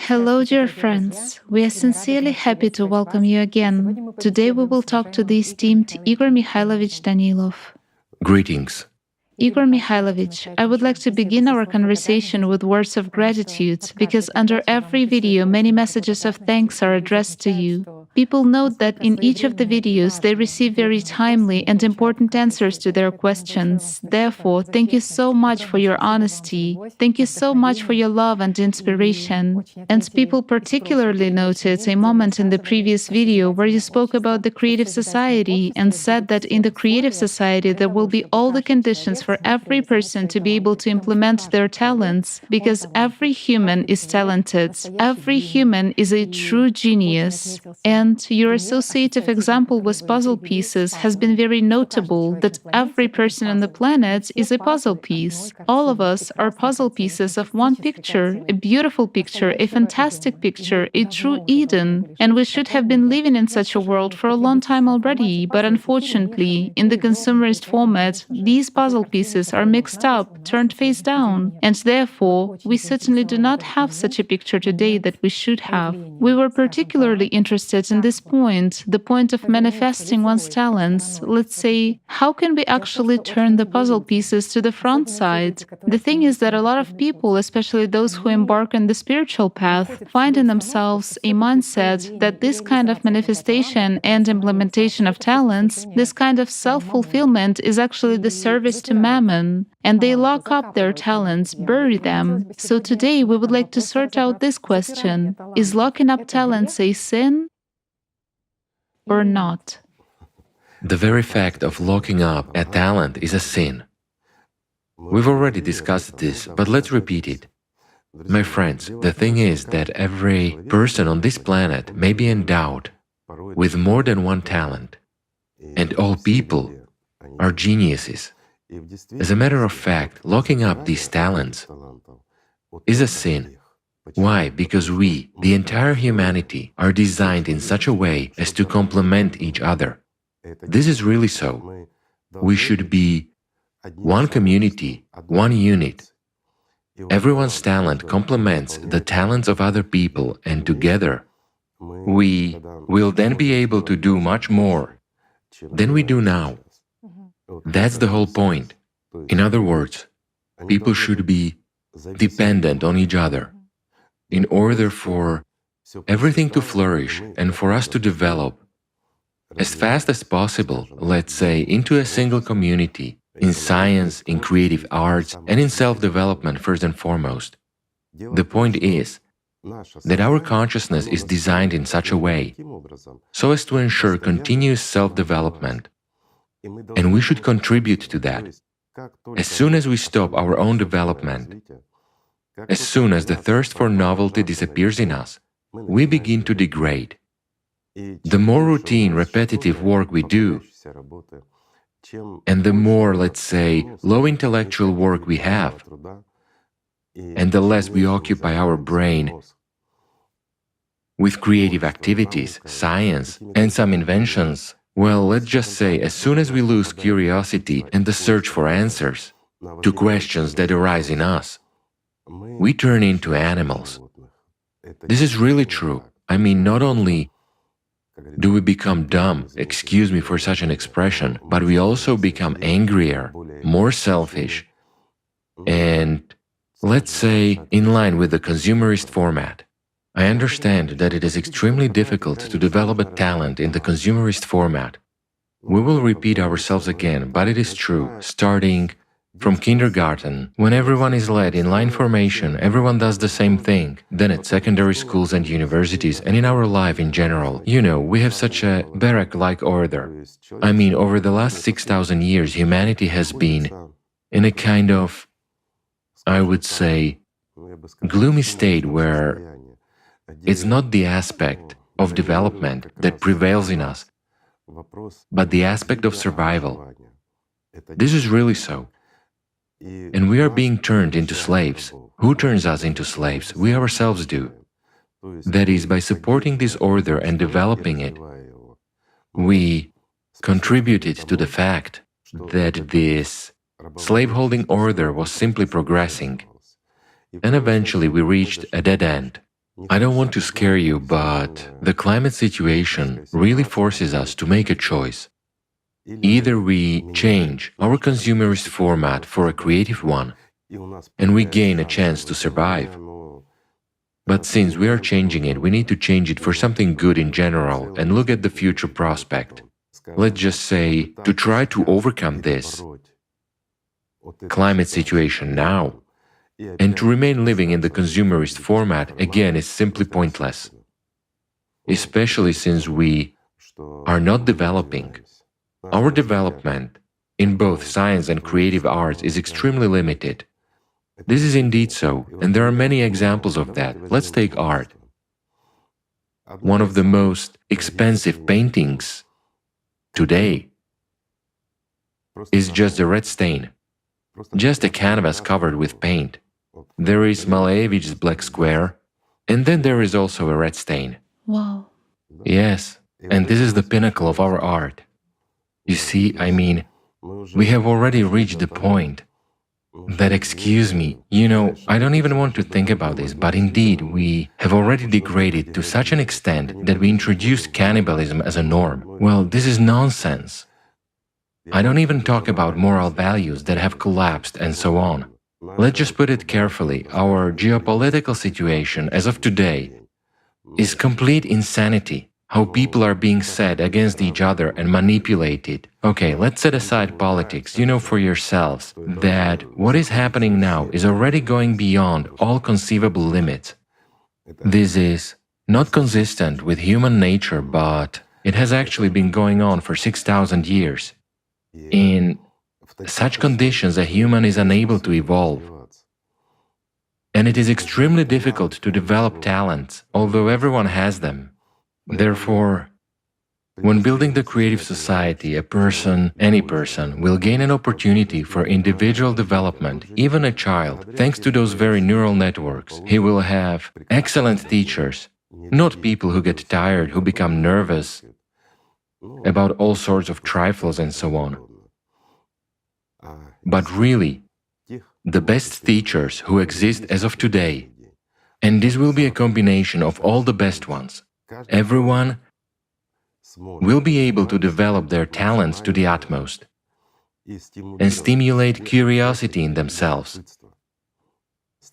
Hello, dear friends. We are sincerely happy to welcome you again. Today we will talk to the esteemed Igor Mikhailovich Danilov. Greetings. Igor Mikhailovich, I would like to begin our conversation with words of gratitude because under every video, many messages of thanks are addressed to you. People note that in each of the videos, they receive very timely and important answers to their questions. Therefore, thank you so much for your honesty. Thank you so much for your love and inspiration. And people particularly noted a moment in the previous video where you spoke about the creative society and said that in the creative society, there will be all the conditions for every person to be able to implement their talents, because every human is talented. Every human is a true genius. And your associative example with puzzle pieces has been very notable, that every person on the planet is a puzzle piece. All of us are puzzle pieces of one picture, a beautiful picture, a fantastic picture, a true Eden. And we should have been living in such a world for a long time already, but unfortunately, in the consumerist format, these puzzle pieces are mixed up, turned face down, and therefore, we certainly do not have such a picture today that we should have. We were particularly interested in this point, the point of manifesting one's talents. Let's say, how can we actually turn the puzzle pieces to the front side? The thing is that a lot of people, especially those who embark on the spiritual path, find in themselves a mindset that this kind of manifestation and implementation of talents, this kind of self-fulfillment is actually the service to mammon, and they lock up their talents, bury them. So today we would like to sort out this question: is locking up talents a sin or not? The very fact of locking up a talent is a sin. We've already discussed this, but let's repeat it. My friends, the thing is that every person on this planet may be endowed with more than one talent, and all people are geniuses. As a matter of fact, locking up these talents is a sin. Why? Because we, the entire humanity, are designed in such a way as to complement each other. This is really so. We should be one community, one unit. Everyone's talent complements the talents of other people, and together we will then be able to do much more than we do now. That's the whole point. In other words, people should be dependent on each other in order for everything to flourish and for us to develop as fast as possible, let's say, into a single community, in science, in creative arts, and in self-development first and foremost. The point is that our consciousness is designed in such a way so as to ensure continuous self-development, and we should contribute to that. As soon as we stop our own development, as soon as the thirst for novelty disappears in us, we begin to degrade. The more routine, repetitive work we do, and the more, let's say, low intellectual work we have, and the less we occupy our brain with creative activities, science, and some inventions, well, let's just say, as soon as we lose curiosity and the search for answers to questions that arise in us, we turn into animals. This is really true. I mean, not only do we become dumb, excuse me for such an expression, but we also become angrier, more selfish, and, let's say, in line with the consumerist format. I understand that it is extremely difficult to develop a talent in the consumerist format. We will repeat ourselves again, but it is true, starting from kindergarten, when everyone is led in line formation, everyone does the same thing. Then at secondary schools and universities, and in our life in general, you know, we have such a barrack-like order. I mean, over the last 6,000 years, humanity has been in a kind of, I would say, gloomy state where it's not the aspect of development that prevails in us, but the aspect of survival. This is really so. And we are being turned into slaves. Who turns us into slaves? We ourselves do. That is, by supporting this order and developing it, we contributed to the fact that this slaveholding order was simply progressing, and eventually we reached a dead end. I don't want to scare you, but the climate situation really forces us to make a choice. Either we change our consumerist format for a creative one, and we gain a chance to survive. But since we are changing it, we need to change it for something good in general and look at the future prospect. Let's just say, to try to overcome this climate situation now, and to remain living in the consumerist format again is simply pointless, especially since we are not developing. Our development in both science and creative arts is extremely limited. This is indeed so, and there are many examples of that. Let's take art. One of the most expensive paintings today is just a red stain, just a canvas covered with paint. There is Maleevich's Black Square, and then there is also a red stain. Wow. Yes, and this is the pinnacle of our art. You see, we have already reached the point that, excuse me, I don't even want to think about this, but indeed, we have already degraded to such an extent that we introduced cannibalism as a norm. Well, this is nonsense. I don't even talk about moral values that have collapsed and so on. Let's just put it carefully, our geopolitical situation as of today is complete insanity. How people are being set against each other and manipulated. Okay, let's set aside politics. You know for yourselves that what is happening now is already going beyond all conceivable limits. This is not consistent with human nature, but it has actually been going on for 6,000 years. In such conditions, a human is unable to evolve. And it is extremely difficult to develop talents, although everyone has them. Therefore, when building the creative society, a person, any person, will gain an opportunity for individual development, even a child, thanks to those very neural networks. He will have excellent teachers, not people who get tired, who become nervous about all sorts of trifles and so on. But really, the best teachers who exist as of today. And this will be a combination of all the best ones. Everyone will be able to develop their talents to the utmost and stimulate curiosity in themselves,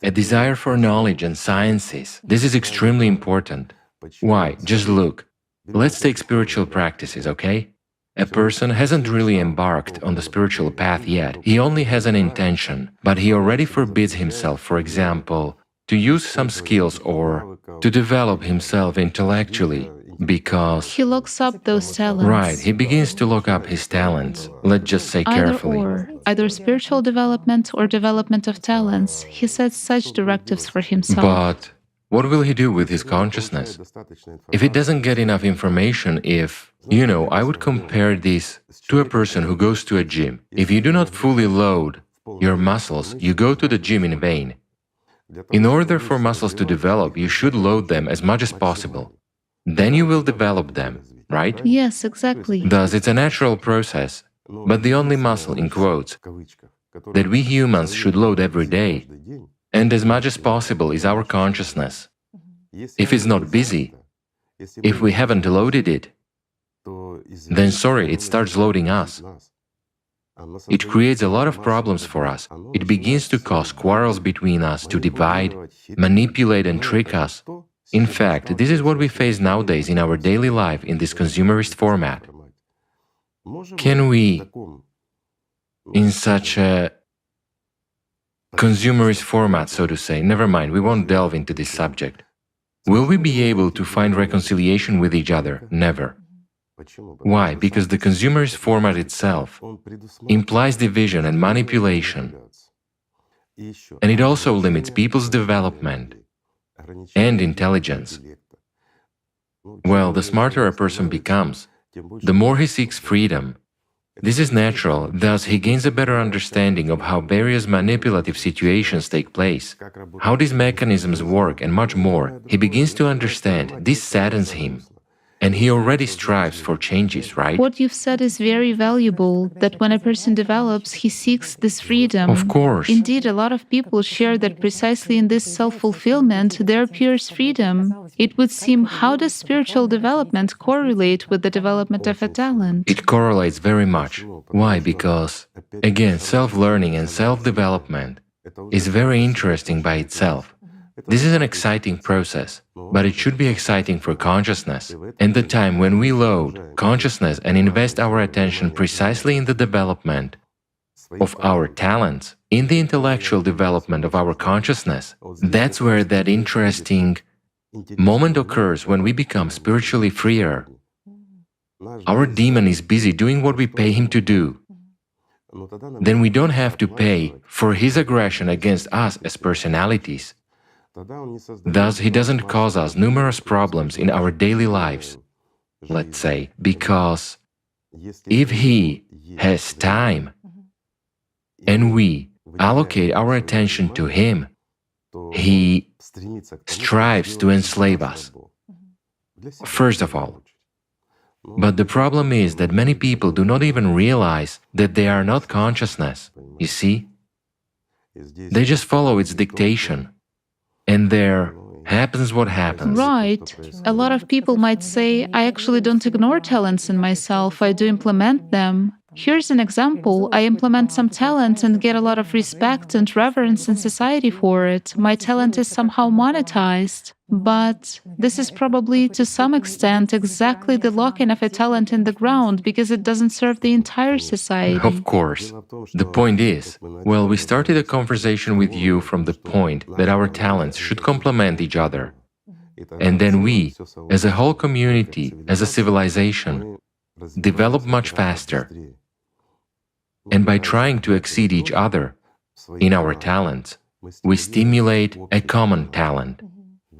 a desire for knowledge and sciences. This is extremely important. Why? Just look. Let's take spiritual practices, okay? A person hasn't really embarked on the spiritual path yet. He only has an intention, but he already forbids himself, for example, to use some skills or to develop himself intellectually, because he locks up those talents. Right, he begins to lock up his talents. Let's just say carefully. Either spiritual development or development of talents. He sets such directives for himself. But what will he do with his consciousness? If he doesn't get enough information, I would compare this to a person who goes to a gym. If you do not fully load your muscles, you go to the gym in vain. In order for muscles to develop, you should load them as much as possible. Then you will develop them, right? Yes, exactly. Thus, it's a natural process, but the only muscle, in quotes, that we humans should load every day, and as much as possible, is our consciousness. If it's not busy, if we haven't loaded it, then sorry, it starts loading us. It creates a lot of problems for us. It begins to cause quarrels between us, to divide, manipulate and trick us. In fact, this is what we face nowadays in our daily life in this consumerist format. Can we, in such a consumerist format, so to say, never mind, we won't delve into this subject, will we be able to find reconciliation with each other? Never. Why? Because the consumerist format itself implies division and manipulation, and it also limits people's development and intelligence. Well, the smarter a person becomes, the more he seeks freedom. This is natural, thus he gains a better understanding of how various manipulative situations take place, how these mechanisms work and much more. He begins to understand. This saddens him. And he already strives for changes, right? What you've said is very valuable, that when a person develops, he seeks this freedom. Of course. Indeed, a lot of people share that precisely in this self-fulfillment, there appears freedom. It would seem, how does spiritual development correlate with the development of a talent? It correlates very much. Why? Because, again, self-learning and self-development is very interesting by itself. This is an exciting process, but it should be exciting for consciousness. And the time when we load consciousness and invest our attention precisely in the development of our talents, in the intellectual development of our consciousness, that's where that interesting moment occurs when we become spiritually freer. Our demon is busy doing what we pay him to do. Then we don't have to pay for his aggression against us as personalities. Thus, he doesn't cause us numerous problems in our daily lives, let's say, because if he has time and we allocate our attention to him, he strives to enslave us, first of all. But the problem is that many people do not even realize that they are not consciousness, you see? They just follow its dictation. And there happens what happens. Right. A lot of people might say, I actually don't ignore talents in myself, I do implement them. Here's an example. I implement some talent and get a lot of respect and reverence in society for it. My talent is somehow monetized. But this is probably, to some extent, exactly the lock-in of a talent in the ground, because it doesn't serve the entire society. Of course. The point is, well, we started a conversation with you from the point that our talents should complement each other. And then we, as a whole community, as a civilization, develop much faster. And by trying to exceed each other in our talents, we stimulate a common talent.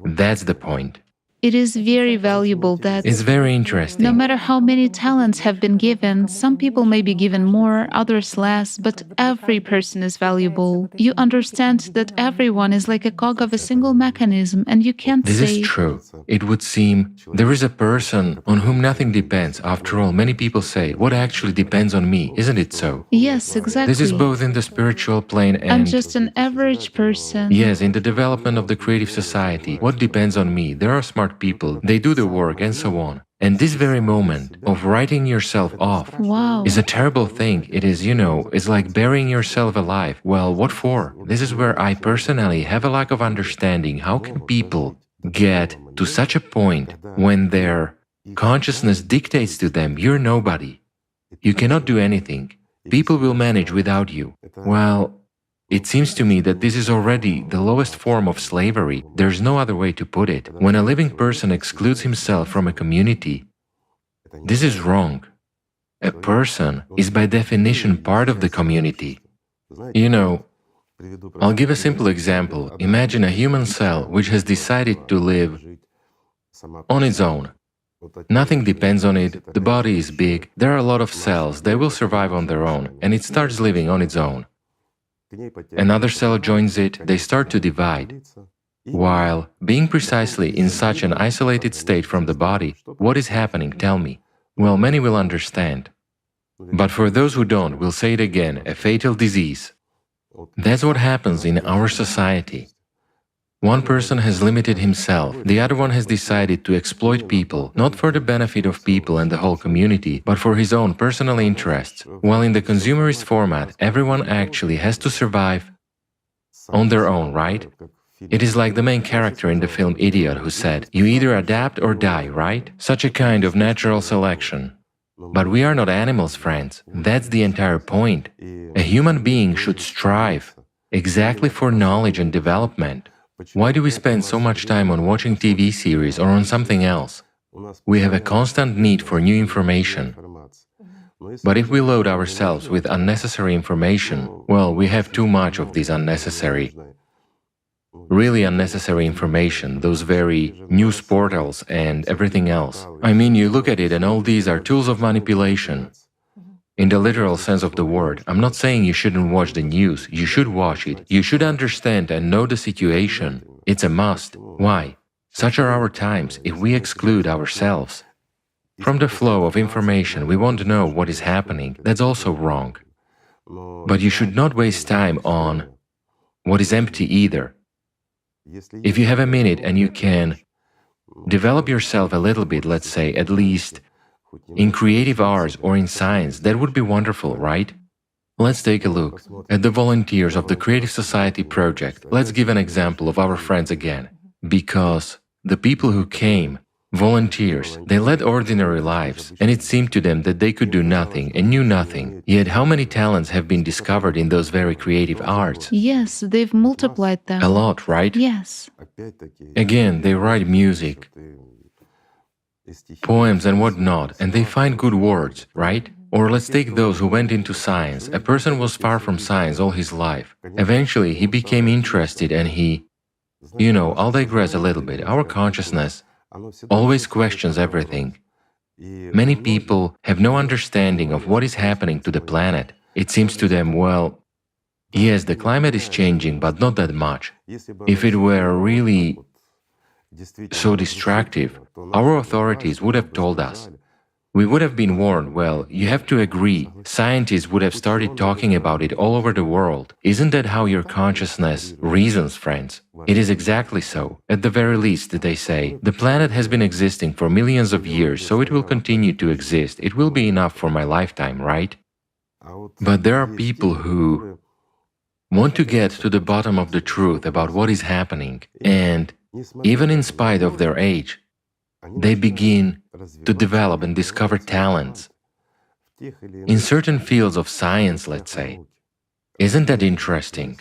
That's the point. It is very valuable that It's very interesting. no matter how many talents have been given, some people may be given more, others less, but every person is valuable. You understand that everyone is like a cog of a single mechanism, and you can't This say... is true. It would seem there is a person on whom nothing depends. After all, many people say, what actually depends on me? Isn't it so? Yes, exactly. This is both in the spiritual plane and... I'm just an average person. Yes, in the development of the creative society. What depends on me? There are smart people, they do the work and so on. And this very moment of writing yourself off Wow. is a terrible thing. It is, it's like burying yourself alive. Well, what for? This is where I personally have a lack of understanding. How can people get to such a point when their consciousness dictates to them, you're nobody, you cannot do anything, people will manage without you? Well, it seems to me that this is already the lowest form of slavery. There's no other way to put it. When a living person excludes himself from a community, this is wrong. A person is by definition part of the community. I'll give a simple example. Imagine a human cell which has decided to live on its own. Nothing depends on it, the body is big, there are a lot of cells, they will survive on their own, and it starts living on its own. Another cell joins it, they start to divide. While being precisely in such an isolated state from the body, what is happening, tell me? Well, many will understand. But for those who don't, we'll say it again, a fatal disease. That's what happens in our society. One person has limited himself, the other one has decided to exploit people, not for the benefit of people and the whole community, but for his own personal interests, while in the consumerist format, everyone actually has to survive on their own, right? It is like the main character in the film Idiot who said, you either adapt or die, right? Such a kind of natural selection. But we are not animals, friends. That's the entire point. A human being should strive exactly for knowledge and development. Why do we spend so much time on watching TV series or on something else? We have a constant need for new information. But if we load ourselves with unnecessary information, well, we have too much of this unnecessary, really unnecessary information, those very news portals and everything else. I mean, you look at it and all these are tools of manipulation. In the literal sense of the word, I'm not saying you shouldn't watch the news, you should watch it, you should understand and know the situation. It's a must. Why? Such are our times. If we exclude ourselves, From the flow of information, we won't know what is happening. That's also wrong. But you should not waste time on what is empty either. If you have a minute and you can develop yourself a little bit, let's say, at least in creative arts or in science, that would be wonderful, right? Let's take a look at the volunteers of the Creative Society project. Let's give an example of our friends again. Because the people who came, volunteers, they led ordinary lives, and it seemed to them that they could do nothing and knew nothing. Yet how many talents have been discovered in those very creative arts? Yes, they've multiplied them. A lot, right? Yes. Again, they write music, poems and whatnot, and they find good words, right? Or let's take those who went into science. A person was far from science all his life. Eventually, he became interested and I'll digress a little bit. Our consciousness always questions everything. Many people have no understanding of what is happening to the planet. It seems to them, well, yes, the climate is changing, but not that much. If it were really so destructive, our authorities would have told us. We would have been warned. Well, you have to agree. Scientists would have started talking about it all over the world. Isn't that how your consciousness reasons, friends? It is exactly so. At the very least, they say, the planet has been existing for millions of years, so it will continue to exist. It will be enough for my lifetime, right? But there are people who want to get to the bottom of the truth about what is happening, and even in spite of their age, they begin to develop and discover talents in certain fields of science, let's say. Isn't that interesting?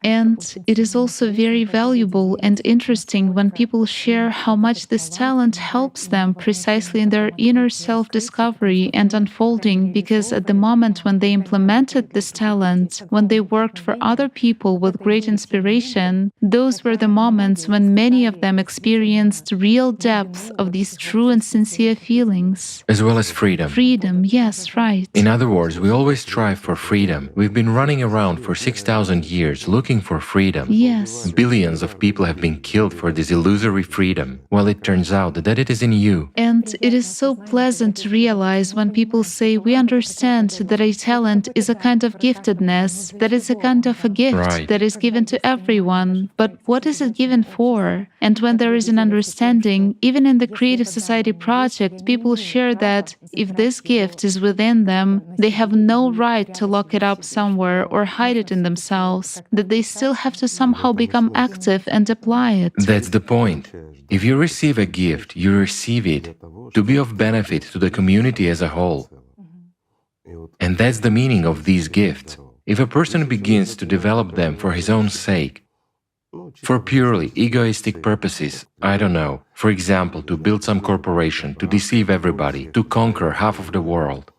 And it is also very valuable and interesting when people share how much this talent helps them precisely in their inner self-discovery and unfolding, because at the moment when they implemented this talent, when they worked for other people with great inspiration, those were the moments when many of them experienced real depth of these true and sincere feelings. As well as freedom. Freedom, yes, right. In other words, we always strive for freedom. We've been running around for 6,000 years looking for freedom. Yes. Billions of people have been killed for this illusory freedom. Well, it turns out that it is in you. And it is so pleasant to realize when people say, we understand that a talent is a kind of giftedness, that it's a kind of a gift that is given to everyone. But what is it given for? And when there is an understanding, even in the Creative Society project, people share that if this gift is within them, they have no right to lock it up somewhere or hide it in themselves, that they still have to somehow become active and apply it. That's the point. If you receive a gift, you receive it to be of benefit to the community as a whole. And that's the meaning of these gifts. If a person begins to develop them for his own sake, for purely egoistic purposes, I don't know, for example, to build some corporation, to deceive everybody, to conquer half of the world,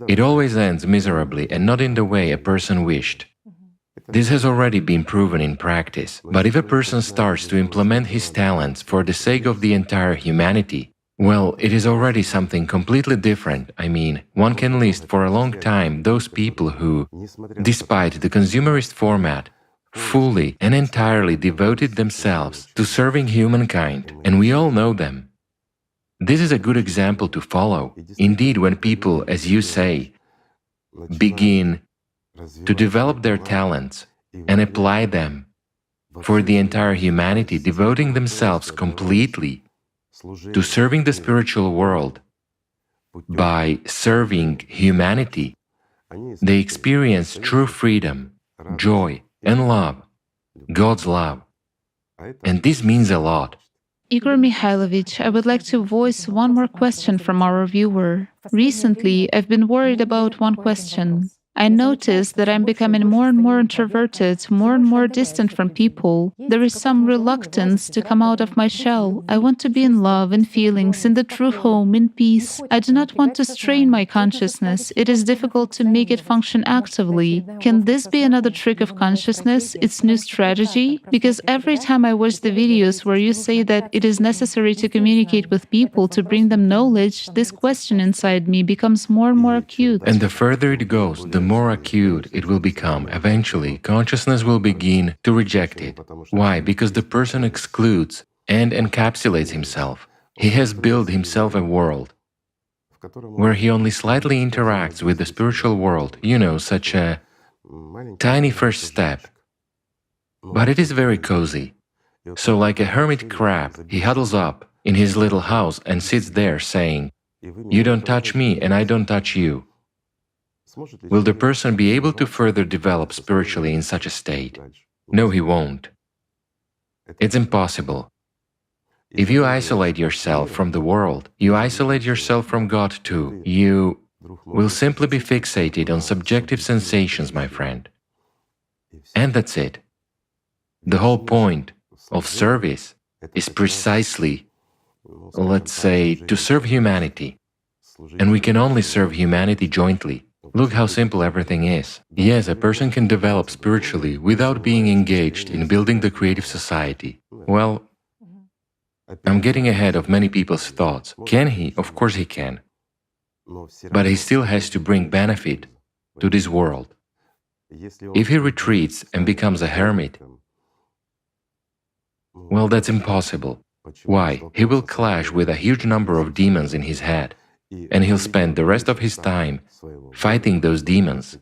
it always ends miserably and not in the way a person wished. This has already been proven in practice. But if a person starts to implement his talents for the sake of the entire humanity, well, it is already something completely different. I mean, one can list for a long time those people who, despite the consumerist format, fully and entirely devoted themselves to serving humankind, and we all know them. This is a good example to follow. Indeed, when people, as you say, begin to develop their talents and apply them for the entire humanity, devoting themselves completely to serving the spiritual world by serving humanity, they experience true freedom, joy, and love, God's love. And this means a lot. Igor Mikhailovich, I would like to voice one more question from our viewer. Recently, I've been worried about one question. I notice that I'm becoming more and more introverted, more and more distant from people. There is some reluctance to come out of my shell. I want to be in love, in feelings, in the true home, in peace. I do not want to strain my consciousness. It is difficult to make it function actively. Can this be another trick of consciousness, its new strategy? Because every time I watch the videos where you say that it is necessary to communicate with people to bring them knowledge, this question inside me becomes more and more acute. And the further it goes, the more acute it will become. Eventually, consciousness will begin to reject it. Why? Because the person excludes and encapsulates himself. He has built himself a world. where he only slightly interacts with the spiritual world, such a tiny first step. But it is very cozy. So, like a hermit crab, he huddles up in his little house and sits there saying, "You don't touch me and I don't touch you." Will the person be able to further develop spiritually in such a state? No, he won't. It's impossible. If you isolate yourself from the world, you isolate yourself from God too. You will simply be fixated on subjective sensations, my friend. And that's it. The whole point of service is precisely, let's say, to serve humanity. And we can only serve humanity jointly. Look how simple everything is. Yes, a person can develop spiritually without being engaged in building the creative society. Well, I'm getting ahead of many people's thoughts. Can he? Of course he can. But he still has to bring benefit to this world. If he retreats and becomes a hermit, well, that's impossible. Why? He will clash with a huge number of demons in his head, and he'll spend the rest of his time fighting those demons.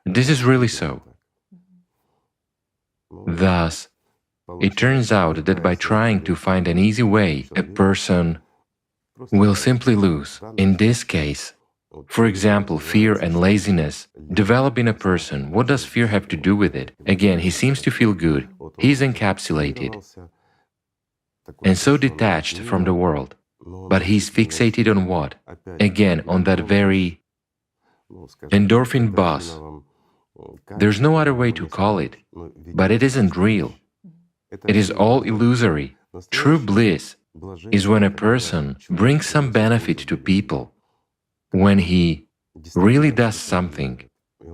This is really so. Thus, it turns out that by trying to find an easy way, a person will simply lose. In this case, for example, fear and laziness develop in a person. What does fear have to do with it? Again, he seems to feel good. He is encapsulated and so detached from the world. But he's fixated on what? Again, on that very endorphin buzz. There's no other way to call it, but it isn't real. It is all illusory. True bliss is when a person brings some benefit to people, when he really does something.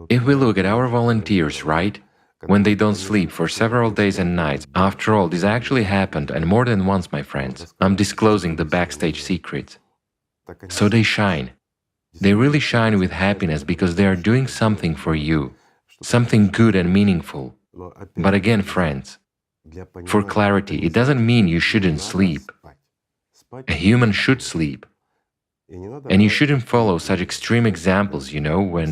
If we look at our volunteers, right? When they don't sleep for several days and nights. After all, this actually happened, and more than once, my friends. I'm disclosing the backstage secrets. So they shine. They really shine with happiness because they are doing something for you, something good and meaningful. But again, friends, for clarity, it doesn't mean you shouldn't sleep. A human should sleep. And you shouldn't follow such extreme examples, when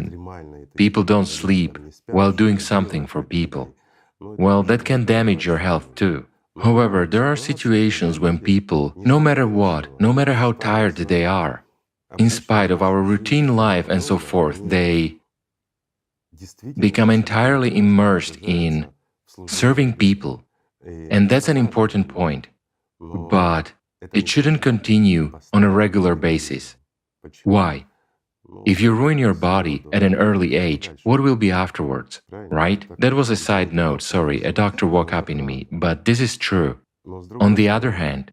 people don't sleep while doing something for people. Well, that can damage your health too. However, there are situations when people, no matter what, no matter how tired they are, in spite of our routine life and so forth, they become entirely immersed in serving people. And that's an important point. But it shouldn't continue on a regular basis. Why? If you ruin your body at an early age, what will be afterwards, right? That was a side note, sorry, a doctor woke up in me, but this is true. On the other hand,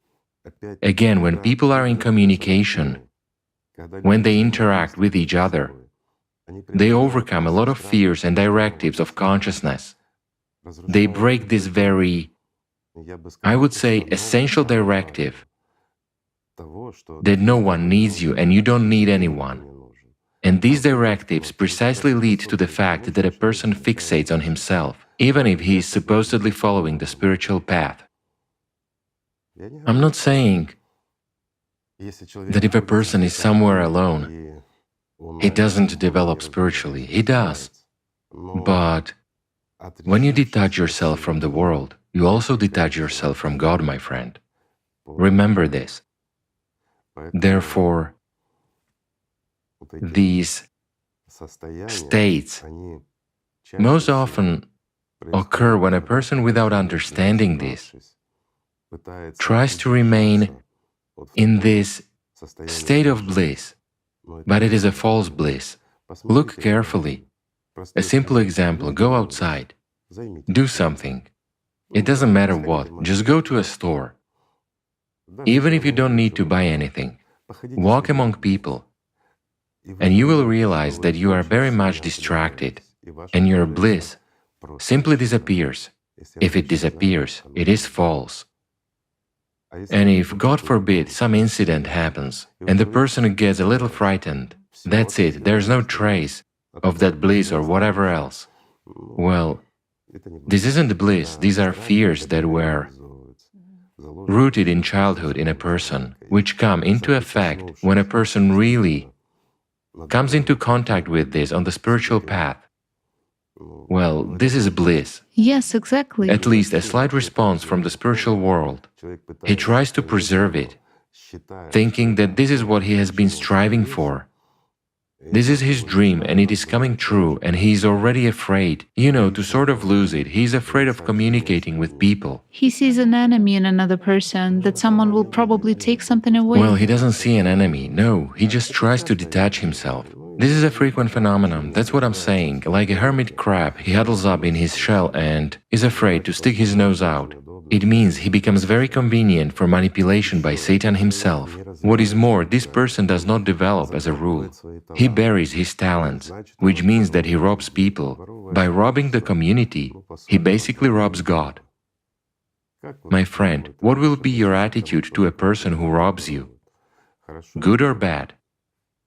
again, when people are in communication, when they interact with each other, they overcome a lot of fears and directives of consciousness. They break this very, I would say, essential directive that no one needs you and you don't need anyone. And these directives precisely lead to the fact that a person fixates on himself, even if he is supposedly following the spiritual path. I'm not saying that if a person is somewhere alone, he doesn't develop spiritually. He does. But when you detach yourself from the world, you also detach yourself from God, my friend. Remember this. Therefore, these states most often occur when a person, without understanding this, tries to remain in this state of bliss, but it is a false bliss. Look carefully. A simple example, go outside, do something. It doesn't matter what, just go to a store. Even if you don't need to buy anything, walk among people, and you will realize that you are very much distracted, and your bliss simply disappears. If it disappears, it is false. And if, God forbid, some incident happens, and the person gets a little frightened, that's it, there's no trace of that bliss or whatever else. Well, this isn't bliss, these are fears that were rooted in childhood in a person, which come into effect when a person really comes into contact with this on the spiritual path. Well, this is bliss. Yes, exactly. At least a slight response from the spiritual world. He tries to preserve it, thinking that this is what he has been striving for. This is his dream and it is coming true, and he is already afraid, to sort of lose it. He is afraid of communicating with people. He sees an enemy in another person, that someone will probably take something away. Well, he doesn't see an enemy, no, he just tries to detach himself. This is a frequent phenomenon, that's what I'm saying. Like a hermit crab, he huddles up in his shell and is afraid to stick his nose out. It means he becomes very convenient for manipulation by Satan himself. What is more, this person does not develop as a rule. He buries his talents, which means that he robs people. By robbing the community, he basically robs God. My friend, what will be your attitude to a person who robs you? Good or bad?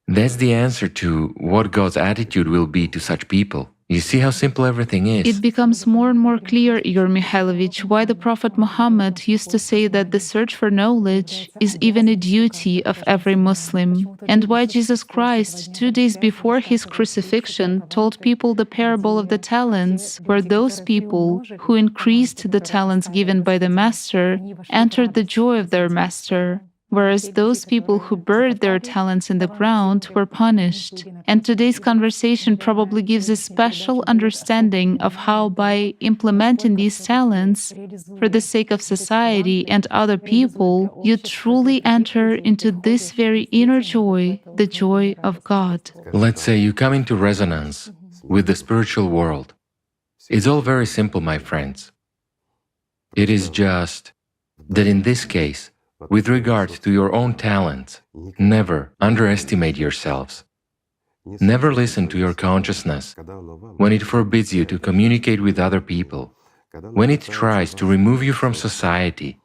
That's the answer to what God's attitude will be to such people. You see how simple everything is. It becomes more and more clear, Igor Mikhailovich, why the Prophet Muhammad used to say that the search for knowledge is even a duty of every Muslim, and why Jesus Christ, 2 days before his crucifixion, told people the parable of the talents, where those people who increased the talents given by the master entered the joy of their master, whereas those people who buried their talents in the ground were punished. And today's conversation probably gives a special understanding of how, by implementing these talents for the sake of society and other people, you truly enter into this very inner joy, the joy of God. Let's say you come into resonance with the spiritual world. It's all very simple, my friends. It is just that in this case, with regard to your own talents, never underestimate yourselves. Never listen to your consciousness when it forbids you to communicate with other people, when it tries to remove you from society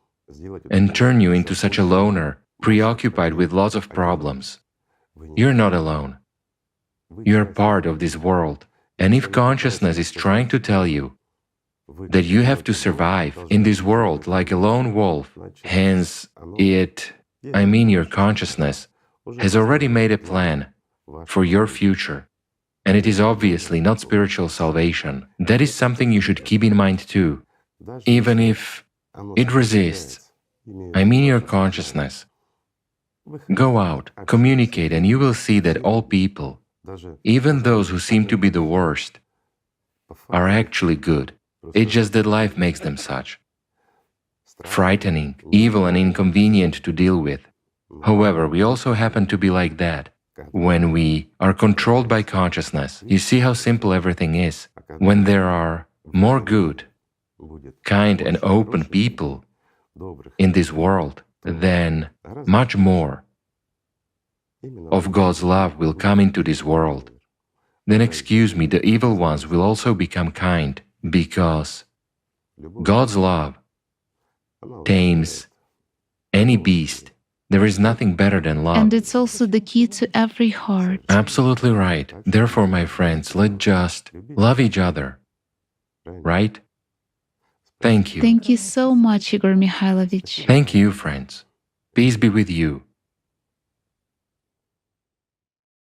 and turn you into such a loner, preoccupied with lots of problems. You're not alone. You're part of this world, and if consciousness is trying to tell you that you have to survive in this world like a lone wolf, hence your consciousness has already made a plan for your future, and it is obviously not spiritual salvation. That is something you should keep in mind too. Even if it resists, your consciousness, go out, communicate, and you will see that all people, even those who seem to be the worst, are actually good. It's just that life makes them such. Frightening, evil, and inconvenient to deal with. However, we also happen to be like that. When we are controlled by consciousness, you see how simple everything is. When there are more good, kind, and open people in this world, then much more of God's love will come into this world. Then, excuse me, the evil ones will also become kind. Because God's love tames any beast. There is nothing better than love. And it's also the key to every heart. Absolutely right. Therefore, my friends, let's just love each other. Right? Thank you. Thank you so much, Igor Mikhailovich. Thank you, friends. Peace be with you.